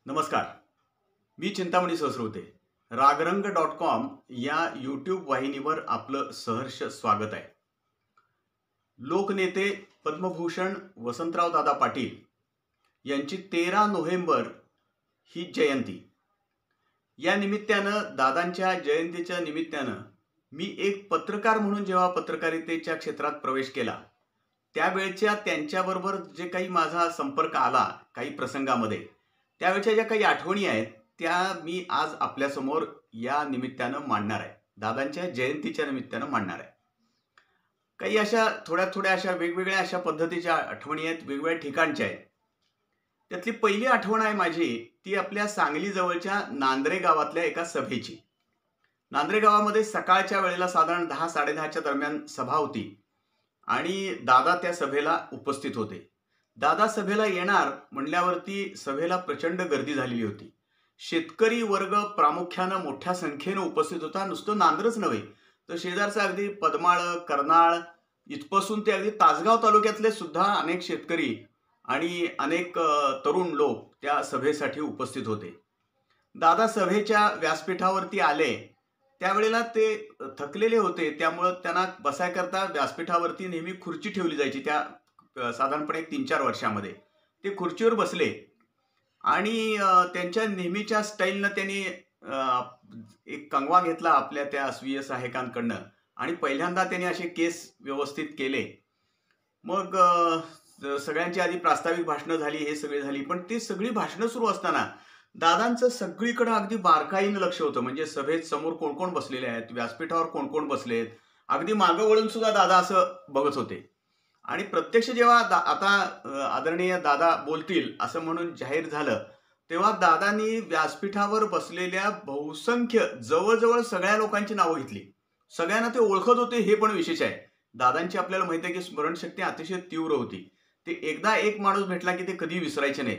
नमस्कार. मी चिंतामणी सहस्रवते. रागरंग.com या यूट्यूब वाहिनीवर आपलं सहर्ष स्वागत आहे. लोकनेते पद्मभूषण वसंतराव दादा पाटील यांची 13 नोव्हेंबर ही जयंती. या निमित्तानं दादांच्या जयंतीच्या निमित्तानं मी एक पत्रकार म्हणून जेव्हा पत्रकारितेच्या क्षेत्रात प्रवेश केला त्यावेळच्या त्यांच्याबरोबर जे काही माझा संपर्क आला काही प्रसंगामध्ये, त्यावेळच्या ज्या काही आठवणी आहेत त्या मी आज आपल्यासमोर या निमित्तानं मांडणार आहे. दादांच्या जयंतीच्या निमित्तानं मांडणार आहे. काही अशा थोड्या अशा वेगवेगळ्या अशा पद्धतीच्या आठवणी आहेत, वेगवेगळ्या ठिकाणच्या आहेत. त्यातली पहिली आठवण आहे माझी ती आपल्या सांगली जवळच्या नांद्रे गावातल्या एका सभेची. नांद्रे गावामध्ये सकाळच्या वेळेला साधारण 10-10:30च्या दरम्यान सभा होती आणि दादा त्या सभेला उपस्थित होते. दादा सभेला येणार म्हणल्यावरती सभेला प्रचंड गर्दी झालेली होती. शेतकरी वर्ग प्रामुख्यानं मोठ्या संख्येनं उपस्थित होता. नुसतं नांद्रच नव्हे तर शेजारचं अगदी पदमाळ, कर्नाळ इथपासून ते अगदी तासगाव तालुक्यातले सुद्धा अनेक शेतकरी आणि अनेक तरुण लोक त्या सभेसाठी उपस्थित होते. दादा सभेच्या व्यासपीठावरती आले त्यावेळेला ते थकलेले होते, त्यामुळं त्यांना बसायकरता व्यासपीठावरती नेहमी खुर्ची ठेवली जायची. त्या साधारणपणे 3-4 वर्षामध्ये ते खुर्चीवर बसले आणि त्यांच्या नेहमीच्या स्टाईलनं त्यांनी एक कंगवा घेतला आपल्या त्या स्वीय सहायकांकडनं आणि पहिल्यांदा त्यांनी असे केस व्यवस्थित केले. मग सगळ्यांची आधी प्रास्ताविक भाषणं झाली, हे सगळे झाली. पण ती सगळी भाषणं सुरू असताना दादांचं सगळीकडे अगदी बारकाईनं लक्ष होतं. म्हणजे सभेत समोर कोण कोण बसलेले आहेत, व्यासपीठावर कोण कोण बसलेत, अगदी मागं वळून सुद्धा दादा असं बघत होते. आणि प्रत्यक्ष जेव्हा आता आदरणीय दादा बोलतील असं म्हणून जाहीर झालं तेव्हा दादांनी व्यासपीठावर बसलेल्या बहुसंख्य जवळजवळ सगळ्या लोकांची नावं घेतली. सगळ्यांना ते ओळखत होते, हे पण विशेष आहे. दादांची आपल्याला माहिती आहे की स्मरणशक्ती अतिशय तीव्र होती. ते एकदा एक माणूस भेटला की ते कधी विसरायचे नाही.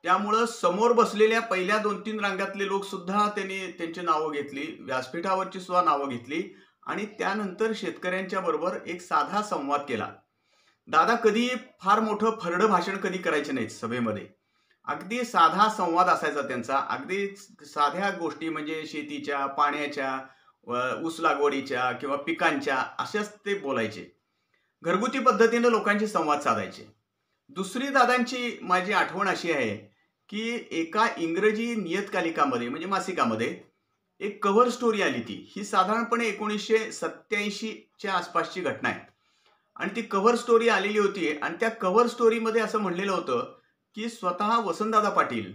त्यामुळं समोर बसलेल्या पहिल्या 2-3 रांगातले लोक सुद्धा त्यांनी त्यांची नावं घेतली, व्यासपीठावरची सुद्धा नावं घेतली आणि त्यानंतर शेतकऱ्यांच्या बरोबर एक साधा संवाद केला. दादा कधी फार मोठं फरडं भाषण कधी करायचे नाहीत सभेमध्ये. अगदी साधा संवाद असायचा त्यांचा. अगदी साध्या गोष्टी म्हणजे शेतीच्या, पाण्याच्या, ऊस लागवडीच्या किंवा पिकांच्या अशाच ते बोलायचे. घरगुती पद्धतीने लोकांशी संवाद साधायचे. दुसरी दादांची माझी आठवण अशी आहे की एका इंग्रजी नियतकालिकामध्ये म्हणजे मासिकामध्ये एक कव्हर स्टोरी आली. ही साधारणपणे 1987च्या आसपासची घटना आहे आणि ती कव्हर स्टोरी आलेली होती आणि त्या कव्हर स्टोरीमध्ये असं म्हणलेलं होतं की स्वतः वसंतदादा पाटील,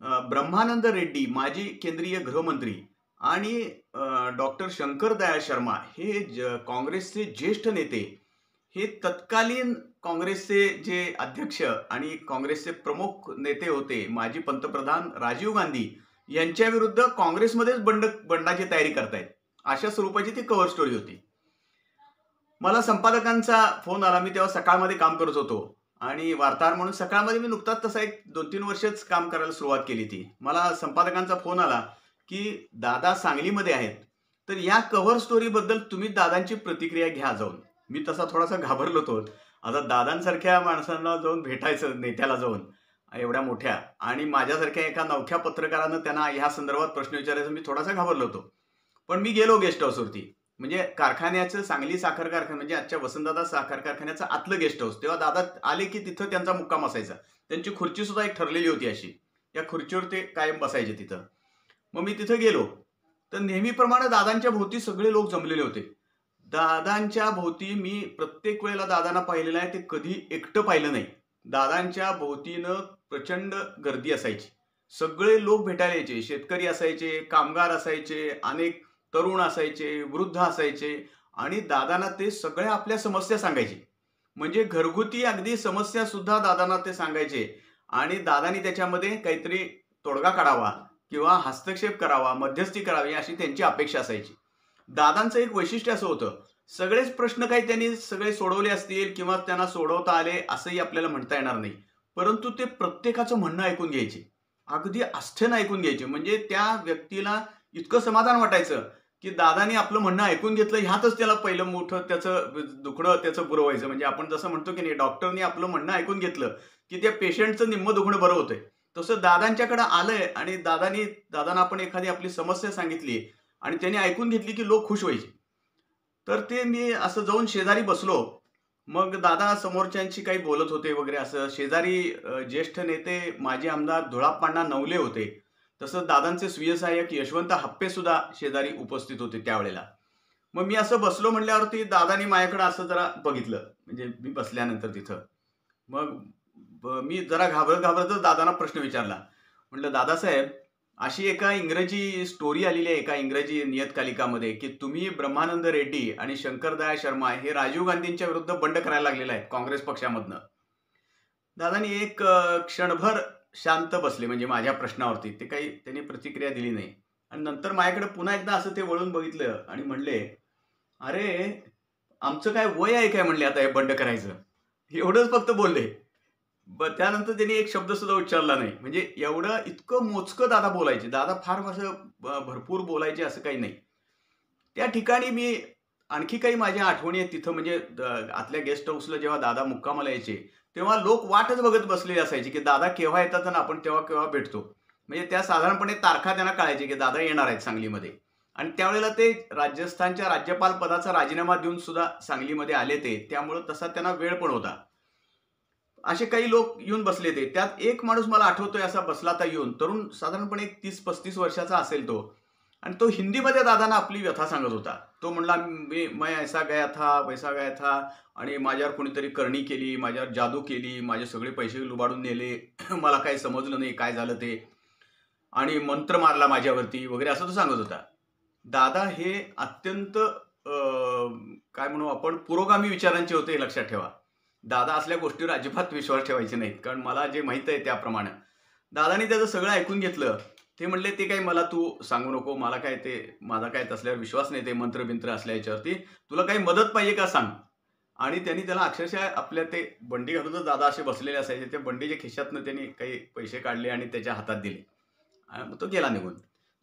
ब्रह्मानंद रेड्डी माजी केंद्रीय गृहमंत्री आणि डॉक्टर शंकर दयाळ शर्मा हे काँग्रेसचे ज्येष्ठ नेते, हे तत्कालीन काँग्रेसचे जे अध्यक्ष आणि काँग्रेसचे प्रमुख नेते होते माजी पंतप्रधान राजीव गांधी यांच्या विरुद्ध काँग्रेसमध्येच बंडाची तयारी करतायत, अशा स्वरूपाची ती कव्हर स्टोरी होती. मला संपादकांचा फोन आला. मी तेव्हा सकाळमध्ये काम करत होतो आणि वार्ताहर म्हणून सकाळमध्ये मी नुकताच तसा एक 2-3 वर्षच काम करायला सुरुवात केली ती. मला संपादकांचा फोन आला की दादा सांगलीमध्ये आहेत, तर या कव्हर स्टोरीबद्दल तुम्ही दादांची प्रतिक्रिया घ्या जाऊन. मी तसा थोडासा घाबरलो होतो. आता दादांसारख्या माणसांना जाऊन भेटायचं, नेत्याला जाऊन एवढ्या मोठ्या, आणि माझ्यासारख्या एका नवख्या पत्रकारानं त्यांना ह्या संदर्भात प्रश्न विचारायचा, मी थोडासा घाबरलो होतो. पण मी गेलो गेस्ट हाऊसवरती. म्हणजे कारखान्याचं सांगली साखर कारखाना म्हणजे आजच्या वसंतदादा साखर कारखान्याचं आतलं गेस्ट हाऊस. तेव्हा दादा आले की तिथं त्यांचा मुक्काम असायचा. त्यांची खुर्ची सुद्धा एक ठरलेली होती अशी, या खुर्चीवर ते कायम बसायचे तिथं. मग मी तिथं गेलो तर नेहमीप्रमाणे दादांच्या भोवती सगळे लोक जमलेले होते. दादांच्या भोवती मी प्रत्येक वेळेला दादांना पाहिलेलं आहे, ते कधी एकटं पाहिलं नाही. दादांच्या भोवतीनं प्रचंड गर्दी असायची. सगळे लोक भेटायला यायचे. शेतकरी असायचे, कामगार असायचे, अनेक तरुण असायचे, वृद्ध असायचे आणि दादांना ते सगळ्या आपल्या समस्या सांगायचे. म्हणजे घरगुती अगदी समस्या सुद्धा दादांना ते सांगायचे आणि दादांनी त्याच्यामध्ये काहीतरी तोडगा काढावा किंवा हस्तक्षेप करावा, मध्यस्थी करावी अशी त्यांची अपेक्षा असायची. दादांचं एक वैशिष्ट्य असं होतं, सगळेच प्रश्न काही त्यांनी सगळे सोडवले असतील किंवा त्यांना सोडवता आले असंही आपल्याला म्हणता येणार नाही, परंतु ते प्रत्येकाचं म्हणणं ऐकून घ्यायचे. अगदी आस्थेनं ऐकून घ्यायचे. म्हणजे त्या व्यक्तीला इतकं समाधान वाटायचं की दादानी आपलं म्हणणं ऐकून घेतलं, ह्यातच त्याला पहिलं मोठं त्याचं दुखणं त्याचं बरं व्हायचं. म्हणजे आपण जसं म्हणतो की नाही, डॉक्टरनी आपलं म्हणणं ऐकून घेतलं की त्या पेशंटचं निम्मं दुखणं बरं होतंय. तसं दादांच्याकडे आलंय आणि दादांना आपण एखादी आपली समस्या सांगितली आणि त्यांनी ऐकून घेतली की लोक खुश व्हायचे. तर ते मी असं जाऊन शेजारी बसलो. मग दादा समोरच्यांशी काही बोलत होते वगैरे असं. शेजारी ज्येष्ठ नेते माजी आमदार धुळापांना नवले होते. तसंच दादांचे स्वीय सहाय्यक यशवंत हप्पे सुद्धा शेजारी उपस्थित होते त्यावेळेला. मग मी असं बसलो म्हणल्यावरती दादानी माझ्याकडे असं जरा बघितलं, म्हणजे मी बसल्यानंतर तिथं. मग मी जरा घाबरतच दादांना प्रश्न विचारला. म्हटलं, दादासाहेब, अशी एका इंग्रजी स्टोरी आलेली आहे एका इंग्रजी नियतकालिकामध्ये की तुम्ही ब्रह्मानंद रेड्डी आणि शंकरदयाळ शर्मा हे राजीव गांधींच्या विरुद्ध बंड करायला लागलेले आहेत काँग्रेस पक्षामधनं. दादानी एक क्षणभर शांत बसले, म्हणजे माझ्या प्रश्नावरती. ते काही त्यांनी प्रतिक्रिया दिली नाही आणि नंतर माझ्याकडे पुन्हा एकदा असं ते वळून बघितलं आणि म्हणले, अरे, आमचं काय वय आहे काय म्हणले आता हे बंड करायचं. एवढंच फक्त बोलले. त्यानंतर त्यांनी एक शब्द सुद्धा उच्चारला नाही. म्हणजे एवढं इतकं मोजकं दादा बोलायचे. दादा फार असं भरपूर बोलायचे असं काही नाही. त्या ठिकाणी मी आणखी काही माझ्या आठवणी आहेत तिथं. म्हणजे आतल्या गेस्ट हाऊसला जेव्हा दादा मुक्कामाला यायचे तेव्हा लोक वाटच बघत बसलेले असायचे की दादा केव्हा येतात आणि आपण केव्हा भेटतो. म्हणजे त्या साधारणपणे तारखा त्यांना कळायचे की दादा येणार आहेत सांगलीमध्ये. आणि त्यावेळेला ते राजस्थानच्या राज्यपाल पदाचा राजीनामा देऊन सुद्धा सांगलीमध्ये आले ते. त्यामुळं तसा त्यांना वेळ पण होता. असे काही लोक येऊन बसले ते. त्यात एक माणूस मला आठवतोय असा बसला होता येऊन. तरुण, साधारणपणे 30-35 वर्षाचा असेल तो. आणि तो हिंदीमध्ये दादांना आपली व्यथा सांगत होता. तो म्हणला, मैं ऐसा गया था, वैसा गया था, आणि माझ्यावर कोणीतरी करणी केली, माझ्यावर जादू केली, माझे सगळे पैसे लुबाडून नेले, मला काही समजलं नाही काय झालं ते, आणि मंत्र मारला माझ्यावरती वगैरे असं तो सांगत होता. दादा हे अत्यंत काय म्हणू आपण, पुरोगामी विचारांचे होते, लक्षात ठेवा. दादा असल्या गोष्टीवर अजिबात विश्वास ठेवायचे नाहीत. कारण मला जे माहित आहे त्याप्रमाणे दादानी त्याचं सगळं ऐकून घेतलं. ते म्हणले, ते काही मला तू सांगू नको, मला काय ते, माझा काय तसल्यावर विश्वास नाही, ते मंत्रबिंत्र असल्या याच्यावरती, तुला काही मदत पाहिजे का सांग. आणि त्यांनी त्याला अक्षरशः आपल्या ते बंडी घालूनच दादा असे बसलेले असायचे. त्या बंडीच्या खिशातनं त्यांनी काही पैसे काढले आणि त्याच्या हातात दिले. मग तो गेला निघून.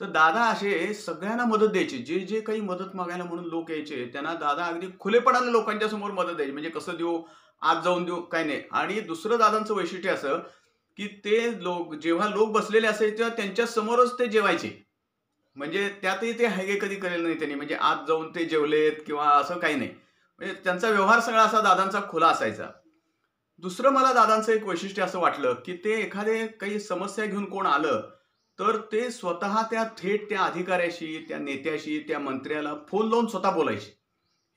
तर दादा असे सगळ्यांना मदत द्यायचे. जे जे काही मदत मागायला म्हणून लोक यायचे त्यांना दादा अगदी खुलेपणाने लोकांच्या समोर मदत द्यायची. म्हणजे कसं देऊ, आज जाऊन देऊ, काय नाही. आणि दुसरं दादांचं वैशिष्ट्य असं की ते लोक जेव्हा लोक बसलेले असायचे तेव्हा त्यांच्या समोरच ते जेवायचे. म्हणजे त्यातही ते हायगे कधी करेल नाही त्यांनी. म्हणजे आज जाऊन ते जेवलेत किंवा असं काही नाही. म्हणजे त्यांचा व्यवहार सगळा असा दादांचा खुला असायचा. दुसरं मला दादांचं एक वैशिष्ट्य असं वाटलं की ते एखादे काही समस्या घेऊन कोण आलं तर ते स्वतः थेट त्या अधिकाऱ्याशी, त्या नेत्याशी, त्या मंत्र्याला फोन लावून स्वतः बोलायचे.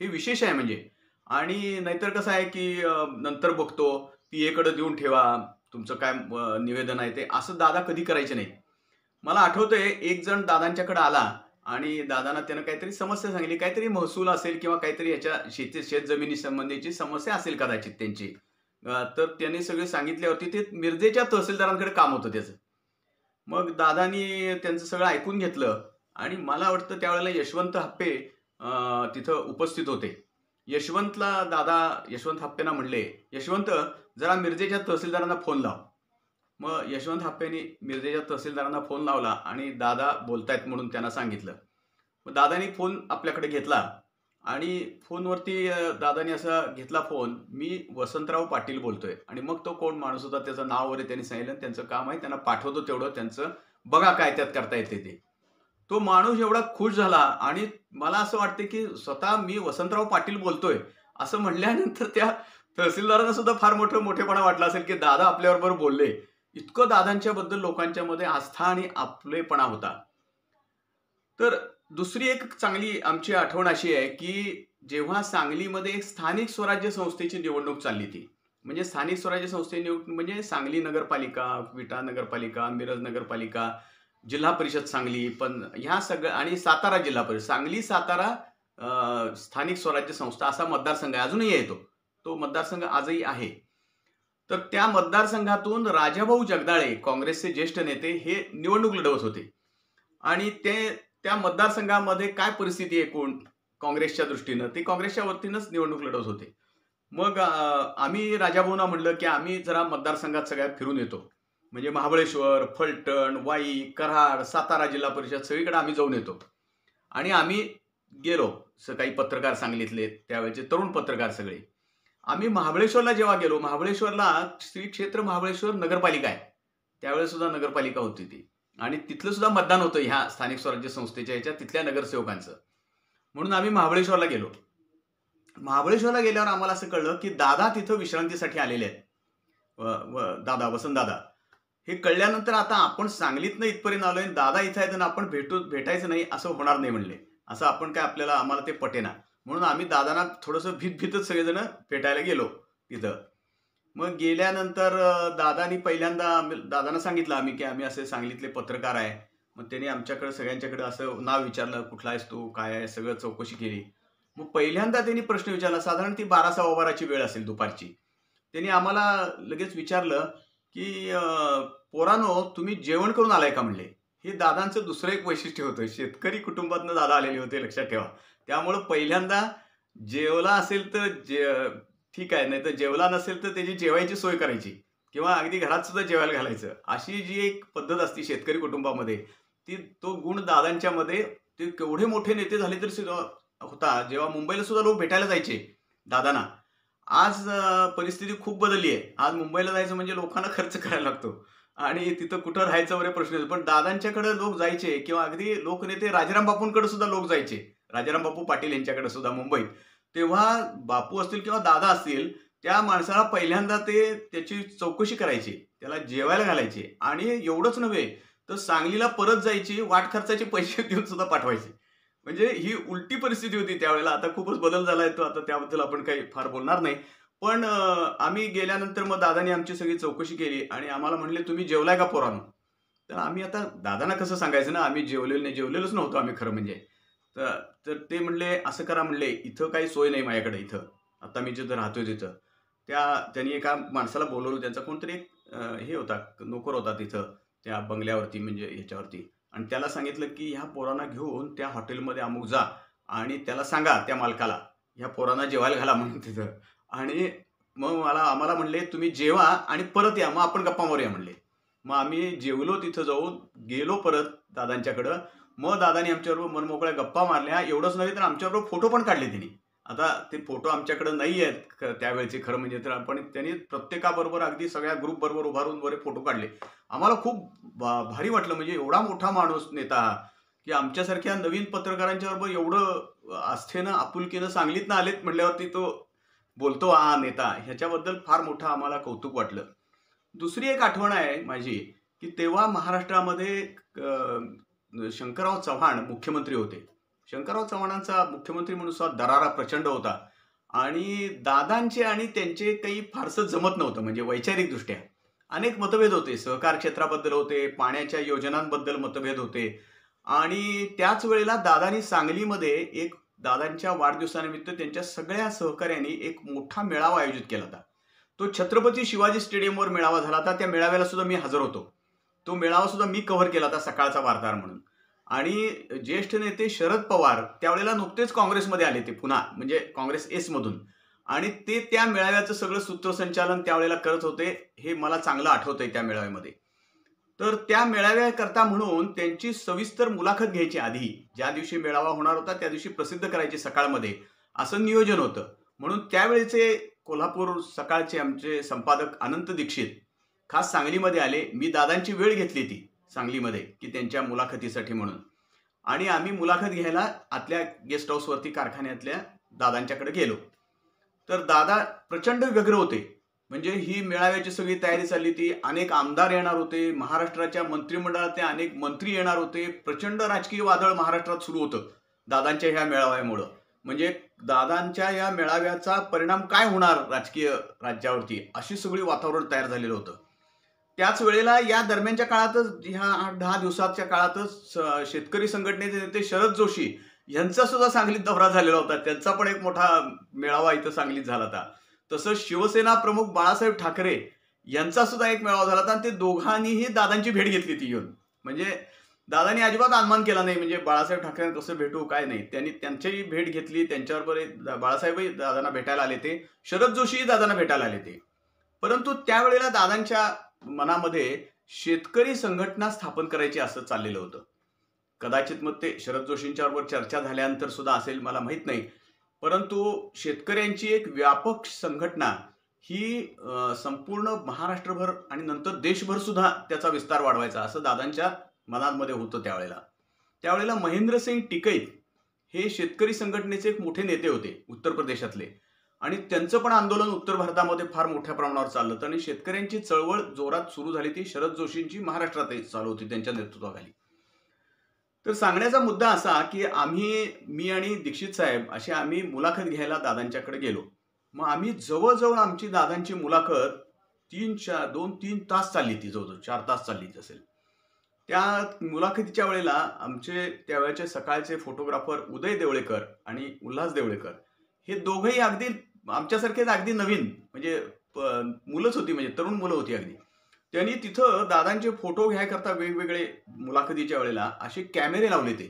हे विशेष आहे म्हणजे. आणि नाहीतर कसं आहे की नंतर बघतो, पीएकडे देऊन ठेवा, तुमचं काय निवेदन आहे ते, असं दादा कधी करायचे नाही. मला आठवतंय एक जण दादांच्याकडे आला आणि दादांना त्यानं काहीतरी समस्या सांगितली, काहीतरी महसूल असेल किंवा काहीतरी याच्या शेत जमिनी संबंधीची समस्या असेल कदाचित त्यांची. तर त्यांनी सगळे सांगितल्यावरती ते मिरजेच्या तहसीलदारांकडे काम होतं त्याचं. मग दादानी त्यांचं सगळं ऐकून घेतलं आणि मला वाटतं त्यावेळेला यशवंत हप्पे तिथं उपस्थित होते. यशवंत हप्पेंना म्हणले, यशवंत, जरा मिरजेच्या तहसीलदारांना फोन लाव. मग यशवंत हप्पेंनी मिरजेच्या तहसीलदारांना फोन लावला आणि दादा बोलतायत म्हणून त्यांना सांगितलं. मग दादानी फोन आपल्याकडे घेतला आणि फोनवरती दादानी असा घेतला फोन, मी वसंतराव पाटील बोलतोय. आणि मग तो कोण माणूस होता त्याचं नाव वगैरे त्यांनी सांगितलं. त्यांचं काम आहे, त्यांना पाठवतो तेवढं, त्यांचं बघा काय त्यात करता येते ते. तो माणूस एवढा खुश झाला आणि मला असं वाटतं की स्वतः मी वसंतराव पाटील बोलतोय असं म्हणल्यानंतर त्या तहसीलदारांना सुद्धा फार मोठेपणा वाटला असेल की दादा आपल्याबरोबर बोलले. इतकं दादांच्या बद्दल लोकांच्या मध्ये आस्था आणि आपलेपणा होता. तर दुसरी एक चांगली आमची आठवण अशी आहे की जेव्हा सांगलीमध्ये एक स्थानिक स्वराज्य संस्थेची निवडणूक चालली ती, म्हणजे स्थानिक स्वराज्य संस्थेची निवडणूक म्हणजे सांगली नगरपालिका, विटा नगरपालिका, मिरज नगरपालिका, जिल्हा परिषद सांगली, पण ह्या सगळ्या, आणि सातारा जिल्हा परिषद, सांगली सातारा स्थानिक स्वराज्य संस्था असा मतदारसंघ आहे. अजूनही आहे तो मतदारसंघ आजही आहे. तर त्या मतदारसंघातून राजाभाऊ जगदाळे, काँग्रेसचे ज्येष्ठ नेते, हे निवडणूक लढवत होते. आणि त्या मतदारसंघामध्ये काय परिस्थिती आहे एकूण काँग्रेसच्या दृष्टीनं, ते काँग्रेसच्या वतीनंच निवडणूक लढवत होते. मग आम्ही राजाभाऊंना म्हणलं की आम्ही जरा मतदारसंघात सगळ्यात फिरून येतो. म्हणजे महाबळेश्वर, फलटण, वाई, कराड, सातारा जिल्हा परिषद सगळीकडे आम्ही जाऊन येतो. आणि आम्ही गेलो, काही पत्रकार सांगलीतले, त्यावेळेचे तरुण पत्रकार सगळे. आम्ही महाबळेश्वरला जेव्हा गेलो, महाबळेश्वरला श्री क्षेत्र महाबळेश्वर नगरपालिका आहे. त्यावेळेस सुद्धा नगरपालिका होती ती, आणि तिथलं सुद्धा मतदान होतं ह्या स्थानिक स्वराज्य संस्थेच्या ह्याच्या तिथल्या नगरसेवकांचं. म्हणून आम्ही महाबळेश्वरला गेलो. महाबळेश्वरला गेल्यावर आम्हाला असं कळलं की दादा तिथं विश्रांतीसाठी आलेले आहेत. दादा वसंतदादा हे कळल्यानंतर आता आपण सांगलीतनं इथपर्यंत आलोय, दादा इथं आहेत आणि आपण भेटायचं नाही असं होणार नाही म्हणले. असं आपण काय आम्हाला ते पटेना. म्हणून आम्ही दादांना थोडंसं भीतच सगळेजण भेटायला गेलो तिथं. मग गेल्यानंतर दादानी पहिल्यांदा दादांना सांगितलं आम्ही की आम्ही असे सांगलीतले पत्रकार आहे. मग त्यांनी आमच्याकडे सगळ्यांच्याकडे असं नाव विचारलं, कुठला आहेस तू, काय आहे, सगळं चौकशी केली. मग पहिल्यांदा त्यांनी प्रश्न विचारला, साधारण ती 12:15ची वेळ असेल दुपारची. त्यांनी आम्हाला लगेच विचारलं की पोरानो तुम्ही जेवण करून आलाय का म्हणले. हे दादांचं दुसरं एक वैशिष्ट्य होतं. शेतकरी कुटुंबातनं दादा आलेले होते, लक्षात ठेवा. त्यामुळं पहिल्यांदा जेवला असेल तर ठीक आहे, नाही तर जेवला नसेल तर त्याची जेवायची सोय करायची किंवा अगदी घरात सुद्धा जेवायला घालायचं. अशी जी एक पद्धत असते शेतकरी कुटुंबामध्ये, तो गुण दादांच्यामध्ये. ते केवढे मोठे नेते झाले तरी होता. जेव्हा मुंबईला सुद्धा लोक भेटायला जायचे दादांना. आज परिस्थिती खूप बदलली आहे. आज मुंबईला जायचं म्हणजे लोकांना खर्च करायला लागतो आणि तिथं कुठं राहायचं वगैरे प्रश्न येतो. पण दादांच्याकडे लोक जायचे किंवा अगदी लोकनेते राजाराम बापूंकडे सुद्धा लोक जायचे, राजाराम बापू पाटील यांच्याकडे सुद्धा मुंबईत. तेव्हा बापू असतील किंवा दादा असतील, त्या माणसाला पहिल्यांदा त्याची चौकशी करायची, त्याला जेवायला घालायचे आणि एवढंच नव्हे तर सांगलीला परत जायची, वाट खर्चाचे पैसे देऊन सुद्धा पाठवायचे. म्हणजे ही उलटी परिस्थिती होती त्यावेळेला. आता खूपच बदल झालाय तो, आता त्याबद्दल आपण काही फार बोलणार नाही. पण आम्ही गेल्यानंतर मग दादानी आमची सगळी चौकशी केली आणि आम्हाला म्हणले तुम्ही जेवलाय का पोरांनो. तर आम्ही आता दादांना कसं सांगायचं ना, आम्ही जेवलेलोच नव्हतो आम्ही खरं म्हणजे. तर ते म्हणले असं करा म्हणले, इथं काही सोय नाही माझ्याकडे, इथं आता मी जिथं राहतोय तिथं. त्यांनी एका माणसाला बोलवलं, त्यांचा कोणतरी एक हे होता, नोकर होता तिथं त्या बंगल्यावरती, म्हणजे ह्याच्यावरती. आणि त्याला सांगितलं की ह्या पोरांना घेऊन त्या हॉटेलमध्ये अमुक जा आणि त्याला सांगा त्या मालकाला ह्या पोरांना जेवायला घाला म्हणून तिथं. आणि मग आम्हाला म्हणले तुम्ही जेवा आणि परत या, मग आपण गप्पा मारूया म्हणले. मग आम्ही जेवलो, तिथं जाऊन गेलो परत दादांच्याकडं. मग दादानी आमच्याबरोबर मनमोकळ्या गप्पा मारल्या. एवढंच नव्हे तर आमच्याबरोबर फोटो पण काढले त्यांनी. आता ते फोटो आमच्याकडे नाही आहेत त्यावेळेचे खरं म्हणजे, तर पण त्यांनी प्रत्येकाबरोबर अगदी सगळ्या ग्रुप बरोबर उभारून वगैरे फोटो काढले. आम्हाला खूप भारी वाटलं. म्हणजे एवढा मोठा माणूस नेता हा, की आमच्यासारख्या नवीन पत्रकारांच्या बरोबर एवढं आस्थेनं आपुलकीनं सांगलीतनं आलेत म्हटल्यावरती तो बोलतो हा नेता, ह्याच्याबद्दल फार मोठं आम्हाला कौतुक वाटलं. दुसरी एक आठवण आहे माझी की तेव्हा महाराष्ट्रामध्ये शंकरराव चव्हाण मुख्यमंत्री होते. शंकरराव चव्हाणांचा मुख्यमंत्री म्हणून सुद्धा दरारा प्रचंड होता आणि दादांचे आणि त्यांचे काही फारसं जमत नव्हतं. म्हणजे वैचारिक दृष्ट्या अनेक मतभेद होते. सहकार क्षेत्राबद्दल होते, पाण्याच्या योजनांबद्दल मतभेद होते. आणि त्याच वेळेला दादांनी सांगलीमध्ये दादांच्या वाढदिवसानिमित्त त्यांच्या सगळ्या सहकाऱ्यांनी एक मोठा मेळावा आयोजित केला होता. तो छत्रपती शिवाजी स्टेडियमवर मेळावा झाला होता. त्या मेळाव्याला सुद्धा मी हजर होतो. तो मेळावा सुद्धा मी कव्हर केला होता सकाळचा वार्ताहर म्हणून. आणि ज्येष्ठ नेते शरद पवार त्यावेळेला नुकतेच काँग्रेसमध्ये आले, ते पुन्हा म्हणजे काँग्रेस एस मधून. आणि ते त्या मेळाव्याचं सगळं सूत्रसंचालन त्यावेळेला करत होते. हे मला चांगलं आठवतंय त्या मेळाव्यामध्ये. तर त्या मेळाव्याकरता म्हणून त्यांची सविस्तर मुलाखत घ्यायची आधी, ज्या दिवशी मेळावा होणार होता त्या दिवशी प्रसिद्ध करायची सकाळमध्ये, असं नियोजन होतं. म्हणून त्यावेळेचे कोल्हापूर सकाळचे आमचे संपादक अनंत दीक्षित खास सांगलीमध्ये आले. मी दादांची वेळ घेतली ती सांगलीमध्ये की त्यांच्या मुलाखतीसाठी म्हणून. आणि आम्ही मुलाखत घ्यायला आतल्या गेस्ट हाऊसवरती कारखान्यातल्या दादांच्याकडे गेलो. तर दादा प्रचंड व्यग्र होते. म्हणजे ही मेळाव्याची सगळी तयारी चालली होती. अनेक आमदार येणार होते, महाराष्ट्राच्या मंत्रिमंडळातले अनेक मंत्री येणार होते. प्रचंड राजकीय वादळ महाराष्ट्रात सुरू होतं दादांच्या ह्या मेळाव्यामुळं. म्हणजे दादांच्या या मेळाव्याचा परिणाम काय होणार राजकीय राज्यावरती, अशी सगळी वातावरण तयार झालेलं होतं. त्याच वेळेला या दरम्यानच्या काळातच, ह्या 8-10 दिवसाच्या काळातच शेतकरी संघटनेचे नेते शरद जोशी यांचा सुद्धा सांगलीत दौरा झालेला होता. त्यांचा पण एक मोठा मेळावा इथं सांगलीत झाला होता. तसंच शिवसेना प्रमुख बाळासाहेब ठाकरे यांचा सुद्धा एक मेळावा झाला होता आणि ते दोघांनीही दादांची भेट घेतली ती येऊन. म्हणजे दादांनी अजिबात अनुमान केला नाही म्हणजे बाळासाहेब ठाकरेंना कसं भेटू काय नाही. त्यांनी त्यांचीही भेट घेतली. त्यांच्याबरोबर बाळासाहेबही दादांना भेटायला आले ते, शरद जोशीही दादांना भेटायला आले ते. परंतु त्यावेळेला दादांच्या मनामध्ये शेतकरी संघटना स्थापन करायची असं चाललेलं होतं. कदाचित मग ते शरद जोशींच्या बरोबर चर्चा झाल्यानंतर सुद्धा असेल, मला माहित नाही. परंतु शेतकऱ्यांची एक व्यापक संघटना ही संपूर्ण महाराष्ट्रभर आणि नंतर देशभर सुद्धा त्याचा विस्तार वाढवायचा असं दादांच्या मनामध्ये होतं त्यावेळेला महेंद्रसिंग टिकैत हे शेतकरी संघटनेचे एक मोठे नेते होते उत्तर प्रदेशातले आणि त्यांचं पण आंदोलन उत्तर भारतामध्ये फार मोठ्या प्रमाणावर चाललं होतं आणि शेतकऱ्यांची चळवळ जोरात सुरू झाली ती शरद जोशींची महाराष्ट्रातही चालू होती त्यांच्या नेतृत्वाखाली. तर सांगण्याचा मुद्दा असा की मी आणि दीक्षित साहेब असे आम्ही मुलाखत घ्यायला दादांच्याकडे गेलो. मग आम्ही जवळजवळ आमची दादांची मुलाखत 2-3 तास चालली ती, जवळजवळ 4 तास चालली असेल. त्या मुलाखतीच्या वेळेला आमचे त्यावेळेचे सकाळचे फोटोग्राफर उदय देवळेकर आणि उल्हास देवळेकर हे दोघंही अगदी आमच्यासारखेच अगदी नवीन म्हणजे मुलंच होती, म्हणजे तरुण मुलं होती अगदी. त्यांनी तिथं दादांचे फोटो घ्यायकरता वेगवेगळे मुलाखतीच्या वेळेला असे कॅमेरे लावले ते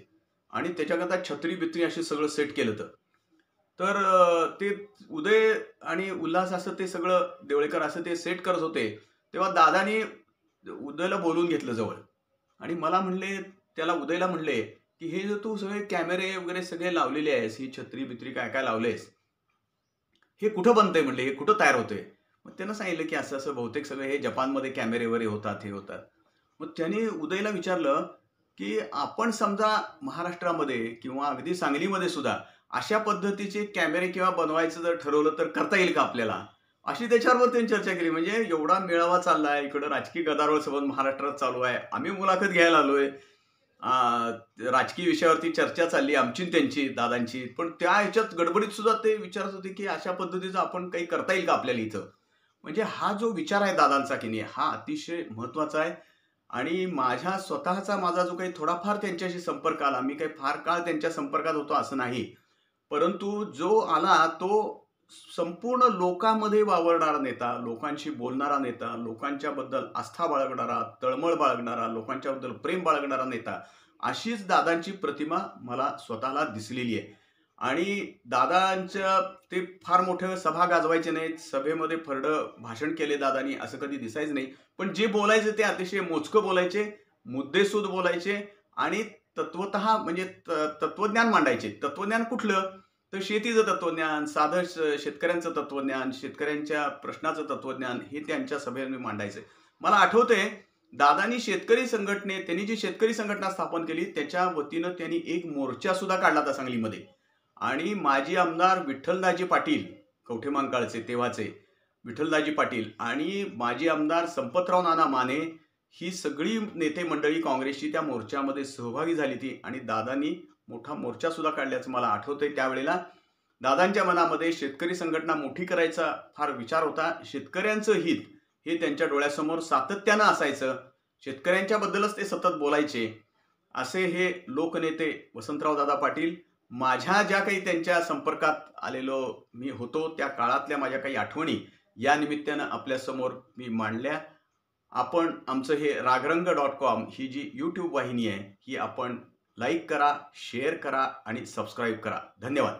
आणि त्याच्याकरता छत्री बित्री असे सगळं सेट केलं. तर ते उदय आणि उल्हास असं ते सगळं देवळेकर असं ते सेट करत होते तेव्हा दादानी उदयला बोलून घेतलं जवळ आणि मला म्हणले, त्याला उदयला म्हणले की हे जे तू सगळे कॅमेरे वगैरे सगळे लावलेले आहेस, ही छत्री बित्री काय काय लावलेस, हे कुठं बनतंय म्हणले, हे कुठं तयार होतंय. मग त्यानं सांगितलं की असं असं बहुतेक सगळे हे जपानमध्ये कॅमेरे वगैरे होतात, हे होतात. मग त्याने उदयला विचारलं की आपण समजा महाराष्ट्रामध्ये किंवा अगदी सांगलीमध्ये सुद्धा अशा पद्धतीचे कॅमेरे किंवा बनवायचं जर ठरवलं तर करता येईल का आपल्याला, अशी त्याच्यावर त्यांनी चर्चा केली. म्हणजे एवढा मेळावा चाललाय, इकडं राजकीय गदारोळ सबंध महाराष्ट्रात चालू आहे, आम्ही मुलाखत घ्यायला आलोय, राजकीय विषयावरती चर्चा चालली आमची त्यांची दादांची, पण त्या ह्याच्यात गडबडीत सुद्धा ते विचारत होते की अशा पद्धतीचं आपण काही करता येईल का आपल्याला इथं. म्हणजे हा जो विचार आहे दादांचा की नाही हा अतिशय महत्वाचा आहे. आणि माझा जो काही थोडाफार त्यांच्याशी संपर्क आला, मी काही फार काळ त्यांच्या संपर्कात होतो असं नाही, परंतु जो आला तो संपूर्ण लोकांमध्ये वावरणारा नेता, लोकांशी बोलणारा नेता, लोकांच्याबद्दल आस्था बाळगणारा, तळमळ बाळगणारा, लोकांच्याबद्दल प्रेम बाळगणारा नेता, अशीच दादांची प्रतिमा मला स्वतःला दिसलेली आहे. आणि दादांच्या ते फार मोठे सभा गाजवायचे नाहीत, सभेमध्ये फरडं भाषण केले दादांनी असं कधी दिसायचं नाही, पण जे बोलायचे ते अतिशय मोजकं बोलायचे, मुद्देसूद बोलायचे आणि तत्वतः म्हणजे तत्वज्ञान मांडायचे. तत्वज्ञान कुठलं तर शेतीचं तत्वज्ञान, साधं शेतकऱ्यांचं तत्वज्ञान, शेतकऱ्यांच्या प्रश्नाचं तत्वज्ञान हे त्यांच्या सभेने मांडायचे. मला आठवतंय दादांनी त्यांनी जी शेतकरी संघटना स्थापन केली त्याच्या वतीनं त्यांनी एक मोर्चा सुद्धा काढला होता सांगलीमध्ये आणि माजी आमदार विठ्ठलदाजी पाटील, कवठेमहांकाळचे तेव्हाचे विठ्ठलदाजी पाटील आणि माजी आमदार संपतराव नाना माने ही सगळी नेते मंडळी काँग्रेसची त्या मोर्चामध्ये सहभागी झाली ती आणि दादांनी मोठा मोर्चा सुद्धा काढल्याचं मला आठवतंय. त्यावेळेला दादांच्या मनामध्ये शेतकरी संघटना मोठी करायचा फार विचार होता. शेतकऱ्यांचं हित हे त्यांच्या डोळ्यासमोर सातत्यानं असायचं, शेतकऱ्यांच्या बद्दलच ते सतत बोलायचे. असे हे लोकनेते वसंतराव दादा पाटील. माझ्या ज्या काही त्यांच्या संपर्कात आलेलो मी होतो त्या काळातल्या माझ्या काही आठवणी या निमित्तानं आपल्यासमोर मी मांडल्या. आपण आमचं हे ragrang.com ही जी YouTube वाहिनी आहे ही आपण लाईक करा, शेअर करा आणि सबस्क्राईब करा. धन्यवाद.